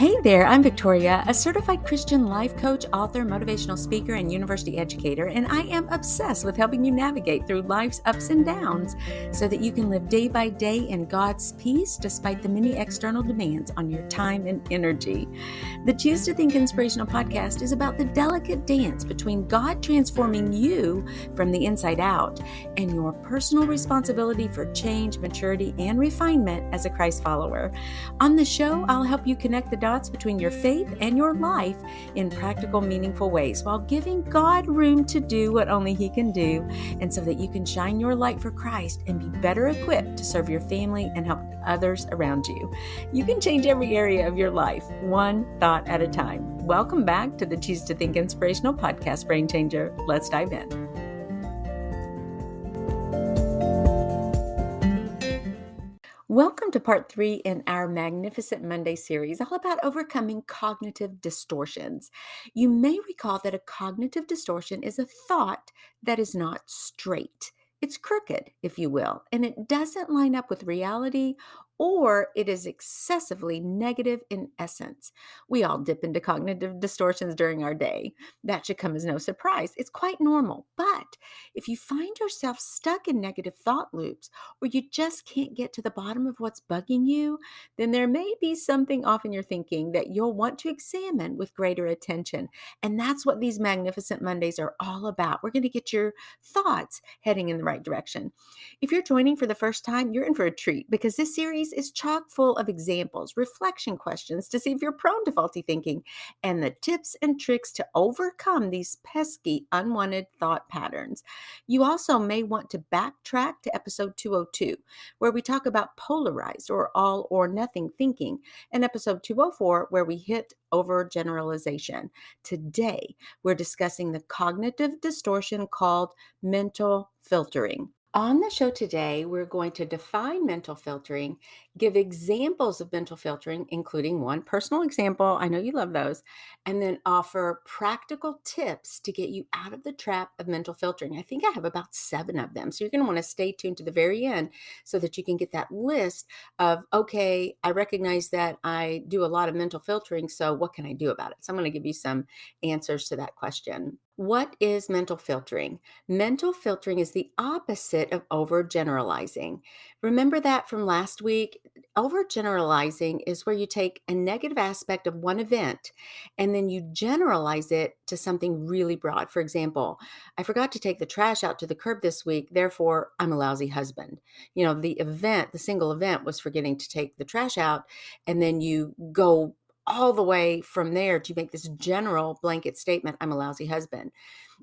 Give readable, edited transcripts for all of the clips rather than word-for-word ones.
Hey there, I'm Victoria, a certified Christian life coach, author, motivational speaker, and university educator, and I am obsessed with helping you navigate through life's ups and downs so that you can live day by day in God's peace despite the many external demands on your time and energy. The Choose to Think Inspirational podcast is about the delicate dance between God transforming you from the inside out and your personal responsibility for change, maturity, and refinement as a Christ follower. On the show, I'll help you connect the dots between your faith and your life in practical, meaningful ways while giving God room to do what only He can do, and so that you can shine your light for Christ and be better equipped to serve your family and help others around you. You can change every area of your life, one thought at a time. Welcome back to the Choose to Think Inspirational podcast, Brain Changer. Let's dive in. Welcome to part 3 in our Magnificent Monday series, all about overcoming cognitive distortions. You may recall that a cognitive distortion is a thought that is not straight. It's crooked, if you will, and it doesn't line up with reality, or it is excessively negative in essence. We all dip into cognitive distortions during our day. That should come as no surprise. It's quite normal. But if you find yourself stuck in negative thought loops, or you just can't get to the bottom of what's bugging you, then there may be something off in your thinking that you'll want to examine with greater attention. And that's what these Magnificent Mondays are all about. We're going to get your thoughts heading in the right direction. If you're joining for the first time, you're in for a treat because this series is chock full of examples, reflection questions to see if you're prone to faulty thinking, and the tips and tricks to overcome these pesky, unwanted thought patterns. You also may want to backtrack to episode 202, where we talk about polarized or all or nothing thinking, and episode 204, where we hit overgeneralization. Today, we're discussing the cognitive distortion called mental filtering. On the show today, we're going to define mental filtering, give examples of mental filtering, including one personal example. I know you love those. And then offer practical tips to get you out of the trap of mental filtering. I think I have about 7 of them. So you're going to want to stay tuned to the very end so that you can get that list of, okay, I recognize that I do a lot of mental filtering. So what can I do about it? So I'm going to give you some answers to that question. What is mental filtering? Mental filtering is the opposite of overgeneralizing. Remember that from last week? Overgeneralizing is where you take a negative aspect of one event and then you generalize it to something really broad. For example, I forgot to take the trash out to the curb this week, therefore I'm a lousy husband. You know, the single event was forgetting to take the trash out, and then you go all the way from there to make this general blanket statement, I'm a lousy husband.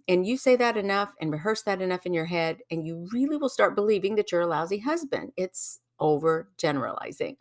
And you say that enough and rehearse that enough in your head, and you really will start believing that you're a lousy husband. It's overgeneralizing.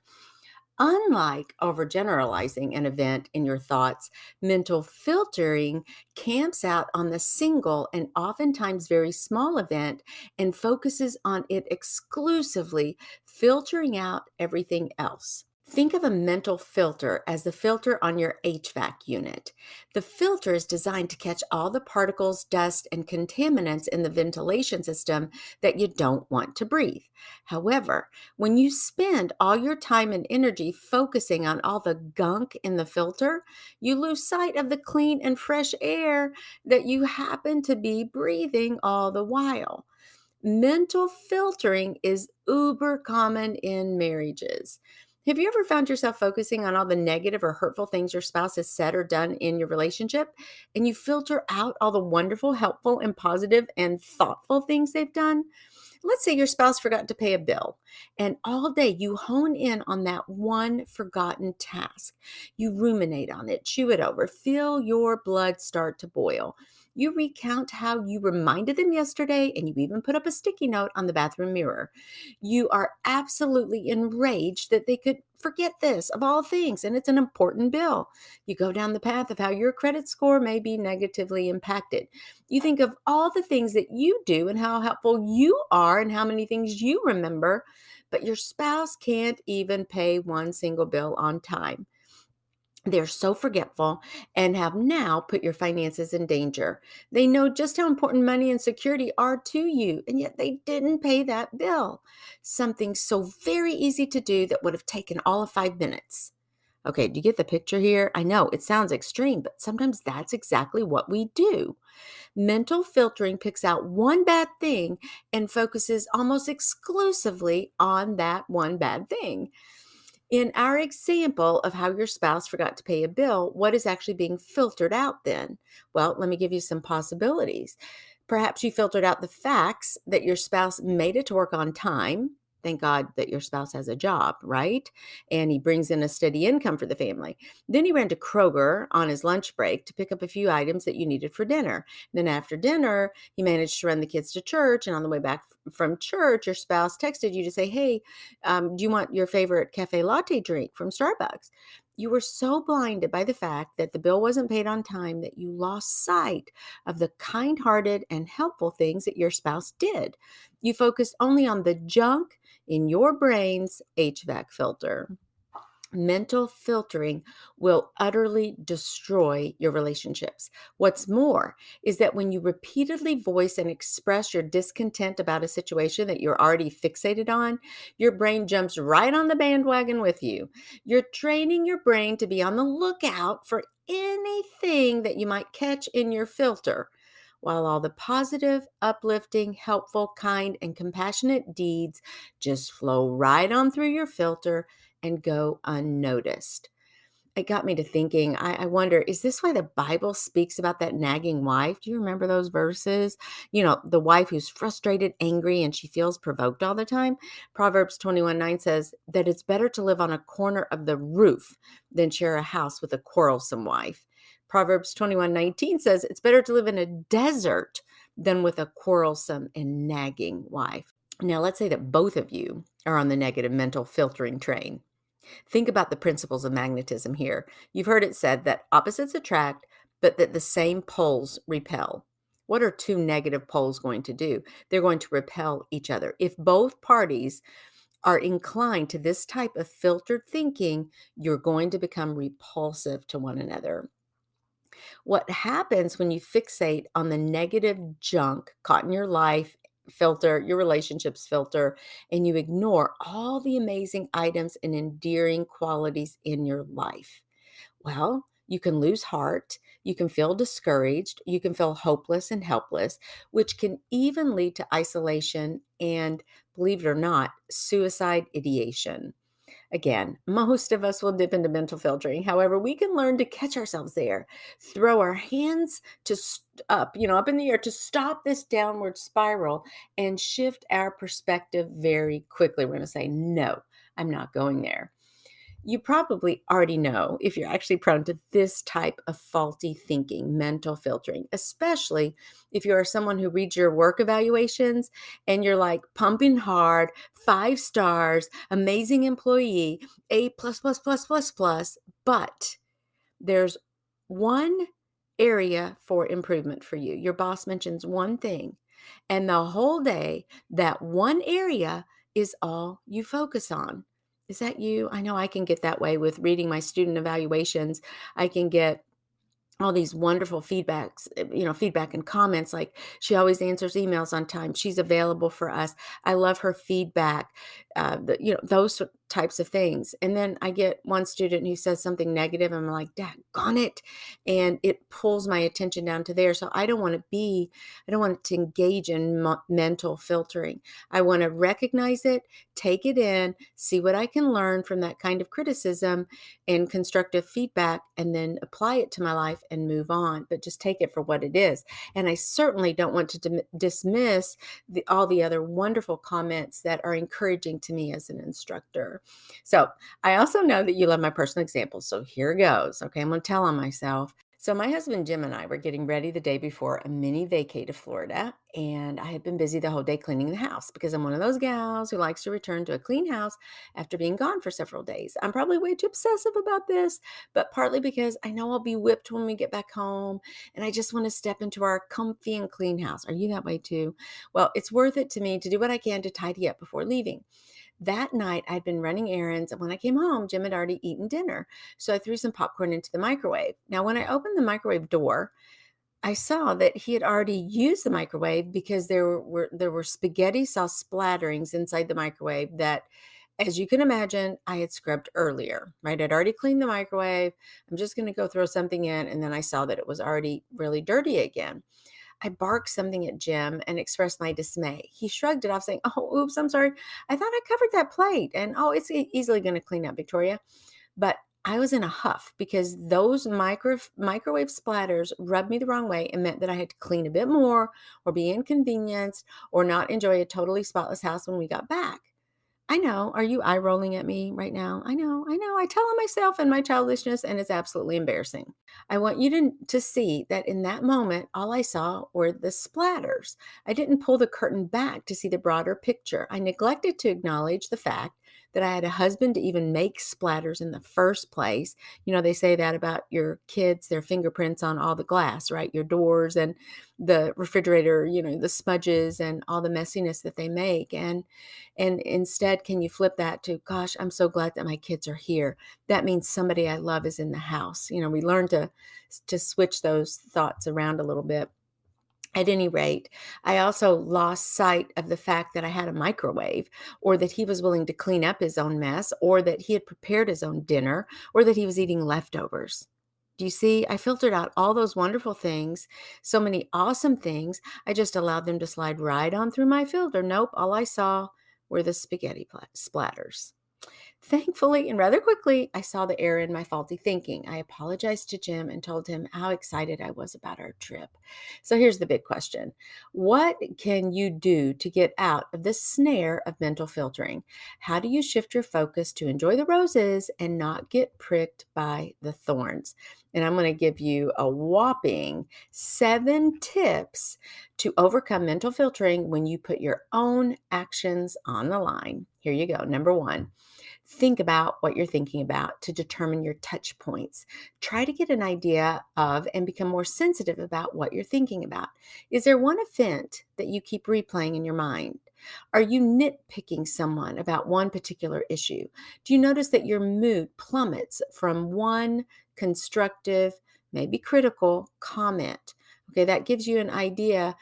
Unlike overgeneralizing an event in your thoughts, mental filtering camps out on the single and oftentimes very small event and focuses on it exclusively, filtering out everything else. Think of a mental filter as the filter on your HVAC unit. The filter is designed to catch all the particles, dust, and contaminants in the ventilation system that you don't want to breathe. However, when you spend all your time and energy focusing on all the gunk in the filter, you lose sight of the clean and fresh air that you happen to be breathing all the while. Mental filtering is uber common in marriages. Have you ever found yourself focusing on all the negative or hurtful things your spouse has said or done in your relationship, and you filter out all the wonderful, helpful, and positive and thoughtful things they've done? Let's say your spouse forgot to pay a bill, and all day you hone in on that one forgotten task. You ruminate on it, chew it over, feel your blood start to boil. You recount how you reminded them yesterday, and you even put up a sticky note on the bathroom mirror. You are absolutely enraged that they could forget this of all things, and it's an important bill. You go down the path of how your credit score may be negatively impacted. You think of all the things that you do and how helpful you are and how many things you remember, but your spouse can't even pay one single bill on time. They're so forgetful and have now put your finances in danger. They know just how important money and security are to you, and yet they didn't pay that bill. Something so very easy to do that would have taken all of 5 minutes. Okay, do you get the picture here? I know it sounds extreme, but sometimes that's exactly what we do. Mental filtering picks out one bad thing and focuses almost exclusively on that one bad thing. In our example of how your spouse forgot to pay a bill, what is actually being filtered out then? Well, let me give you some possibilities. Perhaps you filtered out the facts that your spouse made it to work on time. Thank God that your spouse has a job, right? And he brings in a steady income for the family. Then he ran to Kroger on his lunch break to pick up a few items that you needed for dinner. Then after dinner, he managed to run the kids to church. And on the way back from church, your spouse texted you to say, hey, do you want your favorite cafe latte drink from Starbucks? You were so blinded by the fact that the bill wasn't paid on time that you lost sight of the kind hearted and helpful things that your spouse did. You focused only on the junk in your brain's HVAC filter. Mental filtering will utterly destroy your relationships. What's more is that when you repeatedly voice and express your discontent about a situation that you're already fixated on, your brain jumps right on the bandwagon with you. You're training your brain to be on the lookout for anything that you might catch in your filter. While all the positive, uplifting, helpful, kind, and compassionate deeds just flow right on through your filter and go unnoticed. It got me to thinking, I wonder, is this why the Bible speaks about that nagging wife? Do you remember those verses? The wife who's frustrated, angry, and she feels provoked all the time. Proverbs 21:9 says that it's better to live on a corner of the roof than share a house with a quarrelsome wife. Proverbs 21:19 says it's better to live in a desert than with a quarrelsome and nagging wife. Now, let's say that both of you are on the negative mental filtering train. Think about the principles of magnetism here. You've heard it said that opposites attract, but that the same poles repel. What are two negative poles going to do? They're going to repel each other. If both parties are inclined to this type of filtered thinking, you're going to become repulsive to one another. What happens when you fixate on the negative junk caught in your life filter, your relationships filter, and you ignore all the amazing items and endearing qualities in your life? Well, you can lose heart, you can feel discouraged, you can feel hopeless and helpless, which can even lead to isolation and, believe it or not, suicide ideation. Again, most of us will dip into mental filtering. However, we can learn to catch ourselves there, throw our hands up in the air to stop this downward spiral and shift our perspective very quickly. We're going to say, no, I'm not going there. You probably already know if you're actually prone to this type of faulty thinking, mental filtering, especially if you are someone who reads your work evaluations and you're like pumping hard, 5 stars, amazing employee, A plus plus plus plus plus, but there's one area for improvement for you. Your boss mentions one thing, and the whole day, that one area is all you focus on. Is that you? I know I can get that way with reading my student evaluations. I can get all these wonderful feedback and comments like she always answers emails on time. She's available for us. I love her feedback. Those types of things. And then I get one student who says something negative. I'm like, daggone it. And it pulls my attention down to there. So I don't want to engage in mental filtering. I want to recognize it, take it in, see what I can learn from that kind of criticism and constructive feedback, and then apply it to my life and move on, but just take it for what it is. And I certainly don't want to dismiss all the other wonderful comments that are encouraging to me as an instructor. So I also know that you love my personal examples. So here goes. Okay, I'm going to tell on myself. So my husband Jim and I were getting ready the day before a mini vacay to Florida, and I had been busy the whole day cleaning the house because I'm one of those gals who likes to return to a clean house after being gone for several days. I'm probably way too obsessive about this, but partly because I know I'll be whipped when we get back home, and I just want to step into our comfy and clean house. Are you that way too? Well, it's worth it to me to do what I can to tidy up before leaving. That night, I'd been running errands, and when I came home, Jim had already eaten dinner. So I threw some popcorn into the microwave. Now, when I opened the microwave door, I saw that he had already used the microwave because there were spaghetti sauce splatterings inside the microwave that As you can imagine, I had scrubbed earlier, right? I'd already cleaned the microwave. I'm just going to go throw something in. And then I saw that it was already really dirty again. I barked something at Jim and expressed my dismay. He shrugged it off, saying, "Oh, oops, I'm sorry. I thought I covered that plate. And oh, it's easily going to clean up, Victoria." But I was in a huff because those microwave splatters rubbed me the wrong way and meant that I had to clean a bit more or be inconvenienced or not enjoy a totally spotless house when we got back. I know. Are you eye rolling at me right now? I know. I know. I tell on myself and my childishness, and it's absolutely embarrassing. I want you to see that in that moment, all I saw were the splatters. I didn't pull the curtain back to see the broader picture. I neglected to acknowledge the fact that I had a husband to even make splatters in the first place. You know, they say that about your kids, their fingerprints on all the glass, right? Your doors and the refrigerator, the smudges and all the messiness that they make. And instead, can you flip that to, gosh, I'm so glad that my kids are here. That means somebody I love is in the house. We learn to switch those thoughts around a little bit. At any rate, I also lost sight of the fact that I had a microwave, or that he was willing to clean up his own mess, or that he had prepared his own dinner, or that he was eating leftovers. Do you see? I filtered out all those wonderful things, so many awesome things. I just allowed them to slide right on through my filter. Nope, all I saw were the spaghetti splatters. Thankfully, and rather quickly, I saw the error in my faulty thinking. I apologized to Jim and told him how excited I was about our trip. So here's the big question. What can you do to get out of the snare of mental filtering? How do you shift your focus to enjoy the roses and not get pricked by the thorns? And I'm going to give you a whopping 7 tips to overcome mental filtering when you put your own actions on the line. Here you go. Number 1. Think about what you're thinking about to determine your touch points. Try to get an idea of and become more sensitive about what you're thinking about. Is there one event that you keep replaying in your mind? Are you nitpicking someone about one particular issue? Do you notice that your mood plummets from one constructive, maybe critical comment? Okay, that gives you an idea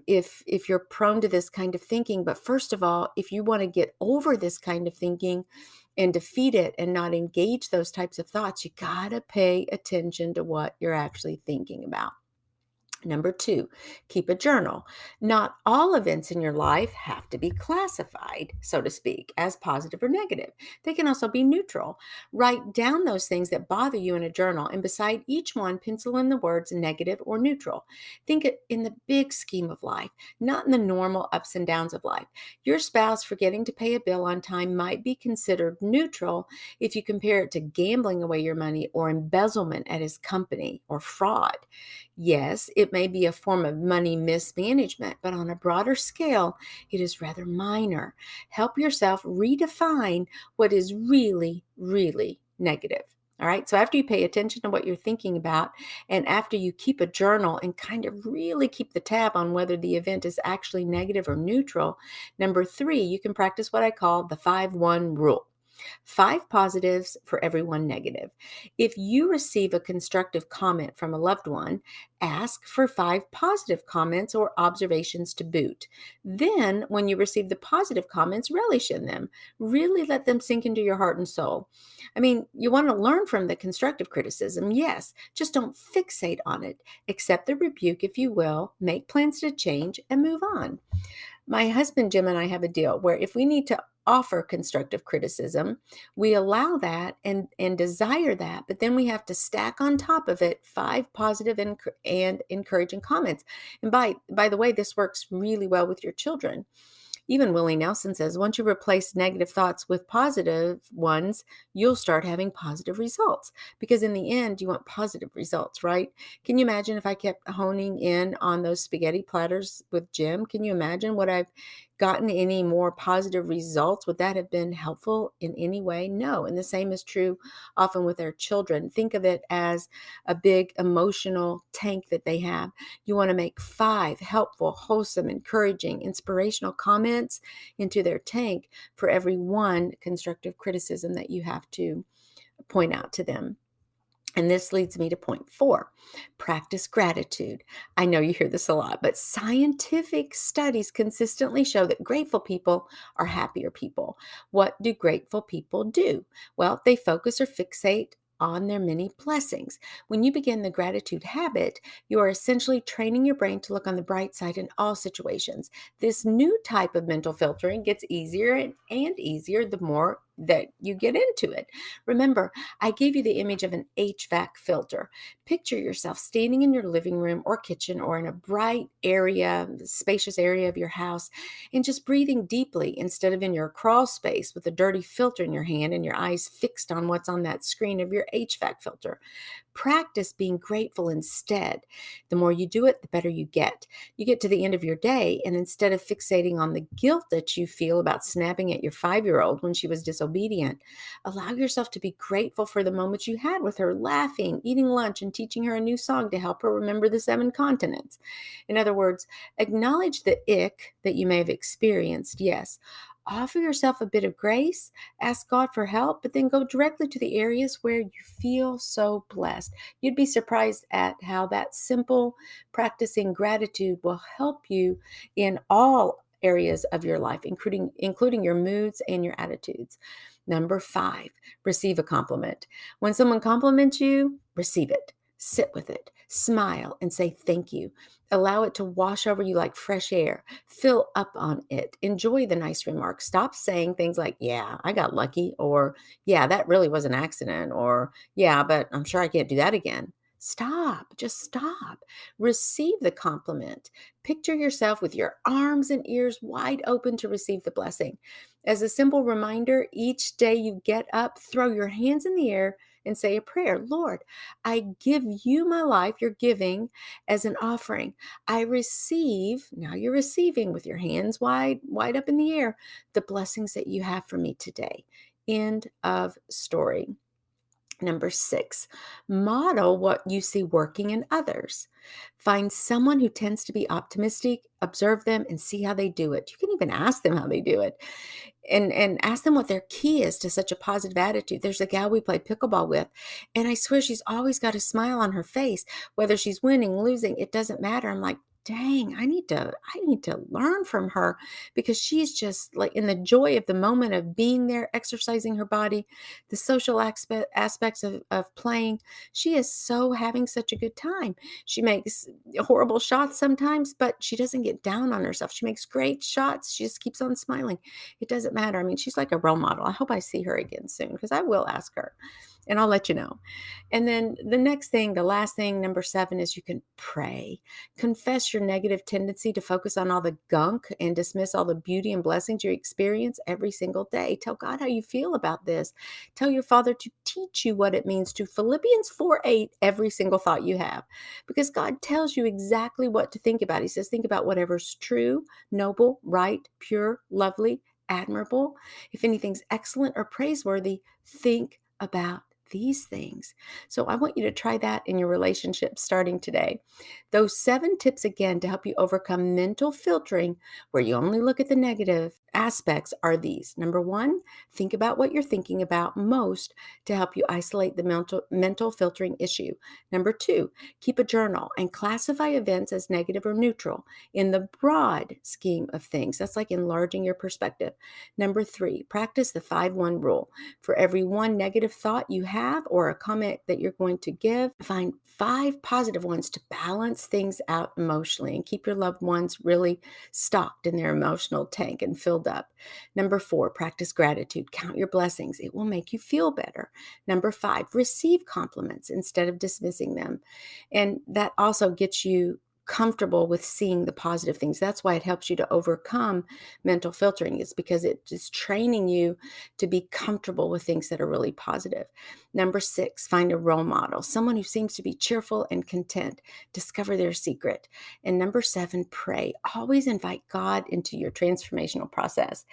if you're prone to this kind of thinking. But first of all, if you want to get over this kind of thinking and defeat it and not engage those types of thoughts, you got to pay attention to what you're actually thinking about. Number 2, keep a journal. Not all events in your life have to be classified, so to speak, as positive or negative. They can also be neutral. Write down those things that bother you in a journal, and beside each one, pencil in the words negative or neutral. Think it in the big scheme of life, not in the normal ups and downs of life. Your spouse forgetting to pay a bill on time might be considered neutral if you compare it to gambling away your money or embezzlement at his company or fraud. Yes, it may be a form of money mismanagement, but on a broader scale, it is rather minor. Help yourself redefine what is really, really negative. All right. So after you pay attention to what you're thinking about, and after you keep a journal and kind of really keep the tab on whether the event is actually negative or neutral, number 3, you can practice what I call the 5-1 rule. 5 positives for every 1 negative. If you receive a constructive comment from a loved one, ask for 5 positive comments or observations to boot. Then, when you receive the positive comments, relish in them. Really let them sink into your heart and soul. I mean, you want to learn from the constructive criticism, yes, just don't fixate on it. Accept the rebuke if you will, make plans to change, and move on. My husband Jim and I have a deal where if we need to offer constructive criticism, we allow that and desire that, but then we have to stack on top of it 5 positive and encouraging comments. And by the way, this works really well with your children. Even Willie Nelson says once you replace negative thoughts with positive ones, you'll start having positive results. Because in the end, you want positive results, right? Can you imagine if I kept honing in on those spaghetti platters with Jim? Can you imagine what I've gotten any more positive results? Would that have been helpful in any way? No. And the same is true often with our children. Think of it as a big emotional tank that they have. You want to make 5 helpful, wholesome, encouraging, inspirational comments into their tank for every 1 constructive criticism that you have to point out to them. And this leads me to point 4, practice gratitude. I know you hear this a lot, but scientific studies consistently show that grateful people are happier people. What do grateful people do? Well, they focus or fixate on their many blessings. When you begin the gratitude habit, you are essentially training your brain to look on the bright side in all situations. This new type of mental filtering gets easier and easier the more that you get into it. Remember, I gave you the image of an HVAC filter. Picture yourself standing in your living room or kitchen or in a bright area, spacious area of your house, and just breathing deeply instead of in your crawl space with a dirty filter in your hand and your eyes fixed on what's on that screen of your HVAC filter. Practice being grateful instead. The more you do it, the better you get. You get to the end of your day, and instead of fixating on the guilt that you feel about snapping at your 5-year-old when she was disobedient, allow yourself to be grateful for the moments you had with her, laughing, eating lunch, and teaching her a new song to help her remember the 7 continents. In other words, acknowledge the ick that you may have experienced, yes. Offer yourself a bit of grace, ask God for help, but then go directly to the areas where you feel so blessed. You'd be surprised at how that simple practicing gratitude will help you in all areas of your life, including your moods and your attitudes. Number 5, receive a compliment. When someone compliments you, receive it. Sit with it, smile, and say thank you. Allow it to wash over you like fresh air. Fill up on it. Enjoy the nice remarks. Stop saying things like, yeah, I got lucky, or yeah, that really was an accident, or yeah, but I'm sure I can't do that again. Stop. Just stop. Receive the compliment. Picture yourself with your arms and ears wide open to receive the blessing. As a simple reminder, each day you get up, throw your hands in the air and say a prayer. Lord, I give you my life, you're giving as an offering. I receive, now you're receiving with your hands wide up in the air, the blessings that you have for me today. End of story. Number 6, model what you see working in others. Find someone who tends to be optimistic, observe them, and see how they do it. You can even ask them how they do it, and ask them what their key is to such a positive attitude. There's a gal we played pickleball with, and I swear she's always got a smile on her face, whether she's winning, losing, it doesn't matter. I'm like, dang, I need to learn from her, because she's just like in the joy of the moment of being there, exercising her body, the social aspects of playing. She is so having such a good time. She makes horrible shots sometimes, but she doesn't get down on herself. She makes great shots. She just keeps on smiling. It doesn't matter. I mean, she's like a role model. I hope I see her again soon, because I will ask her and I'll let you know. And then the next thing, the last thing, number 7, is you can pray. Confess your negative tendency to focus on all the gunk and dismiss all the beauty and blessings you experience every single day. Tell God how you feel about this. Tell your Father to teach you what it means to Philippians 4:8 every single thought you have, because God tells you exactly what to think about. He says, think about whatever's true, noble, right, pure, lovely, admirable. If anything's excellent or praiseworthy, think about these things. So I want you to try that in your relationship starting today. Those 7 tips, again, to help you overcome mental filtering where you only look at the negative aspects, are these. Number 1, think about what you're thinking about most to help you isolate the mental filtering issue. Number 2, keep a journal and classify events as negative or neutral in the broad scheme of things. That's like enlarging your perspective. Number 3, practice the 5-1 rule. For every 1 negative thought you have or a comment that you're going to give, find 5 positive ones to balance things out emotionally and keep your loved ones really stocked in their emotional tank and filled up. Number 4, practice gratitude. Count your blessings. It will make you feel better. Number 5, receive compliments instead of dismissing them. And that also gets you comfortable with seeing the positive things. That's why it helps you to overcome mental filtering, is because it is training you to be comfortable with things that are really positive. Number 6, find a role model, someone who seems to be cheerful and content. Discover their secret. And number 7, pray. Always invite God into your transformational process.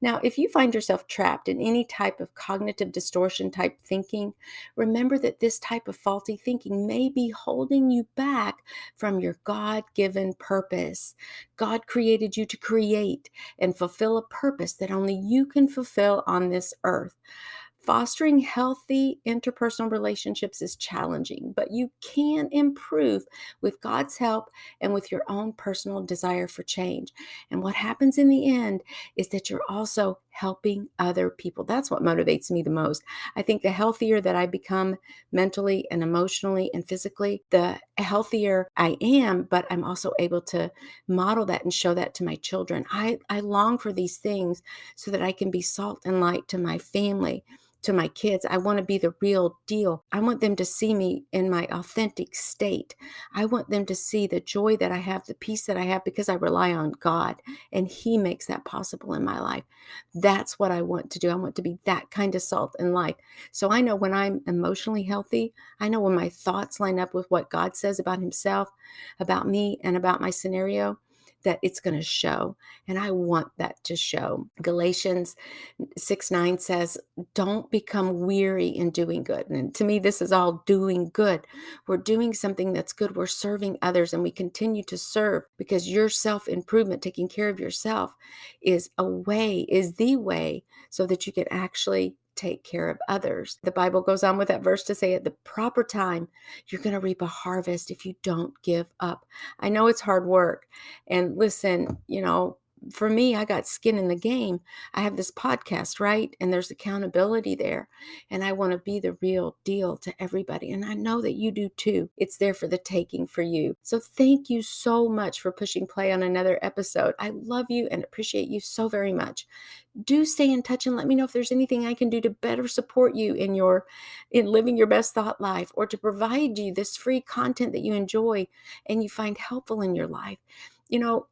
Now, if you find yourself trapped in any type of cognitive distortion type thinking, remember that this type of faulty thinking may be holding you back from your God-given purpose. God created you to create and fulfill a purpose that only you can fulfill on this earth. Fostering healthy interpersonal relationships is challenging, but you can improve with God's help and with your own personal desire for change. And what happens in the end is that you're also helping other people. That's what motivates me the most. I think the healthier that I become mentally and emotionally and physically, the healthier I am, but I'm also able to model that and show that to my children. I long for these things so that I can be salt and light to my family, to my kids. I want to be the real deal. I want them to see me in my authentic state. I want them to see the joy that I have, the peace that I have, because I rely on God and He makes that possible in my life. That's what I want to do. I want to be that kind of salt and light. So I know when I'm emotionally healthy, I know when my thoughts line up with what God says about Himself, about me, and about my scenario, that it's going to show. And I want that to show. Galatians 6:9 says, don't become weary in doing good. And to me, this is all doing good. We're doing something that's good. We're serving others, and we continue to serve because your self-improvement, taking care of yourself, is the way so that you can actually take care of others. The Bible goes on with that verse to say at the proper time, you're going to reap a harvest if you don't give up. I know it's hard work. And listen, for me, I got skin in the game. I have this podcast, right? And there's accountability there. And I want to be the real deal to everybody. And I know that you do too. It's there for the taking for you. So thank you so much for pushing play on another episode. I love you and appreciate you so very much. Do stay in touch and let me know if there's anything I can do to better support you in living your best thought life, or to provide you this free content that you enjoy and you find helpful in your life.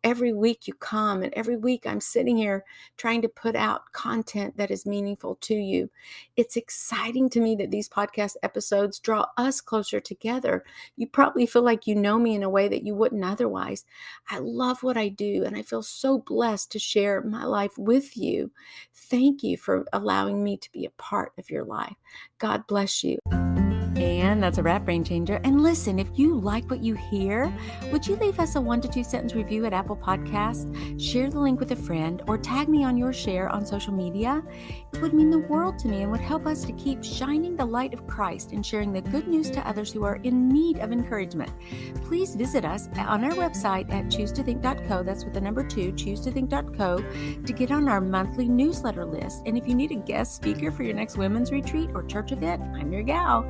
Every week you come, and every week I'm sitting here trying to put out content that is meaningful to you. It's exciting to me that these podcast episodes draw us closer together. You probably feel like you know me in a way that you wouldn't otherwise. I love what I do, and I feel so blessed to share my life with you. Thank you for allowing me to be a part of your life. God bless you. And that's a wrap, Brain Changer. And listen, if you like what you hear, would you leave us a 1 to 2 sentence review at Apple Podcasts? Share the link with a friend or tag me on your share on social media. It would mean the world to me and would help us to keep shining the light of Christ and sharing the good news to others who are in need of encouragement. Please visit us on our website at choosetothink.co. That's with the number 2, choosetothink.co, to get on our monthly newsletter list. And if you need a guest speaker for your next women's retreat or church event, I'm your gal.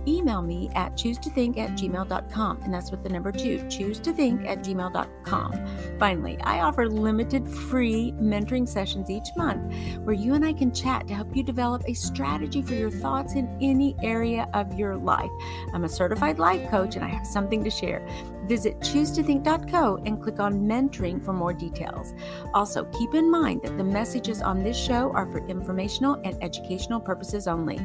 Email me at choosetothink@gmail.com, and that's with the number 2, choosetothink@gmail.com. Finally, I offer limited free mentoring sessions each month where you and I can chat to help you develop a strategy for your thoughts in any area of your life. I'm a certified life coach, and I have something to share. Visit choosetothink.co and click on mentoring for more details. Also, keep in mind that the messages on this show are for informational and educational purposes only.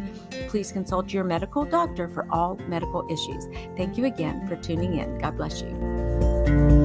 Please consult your medical doctor for all medical issues. Thank you again for tuning in. God bless you.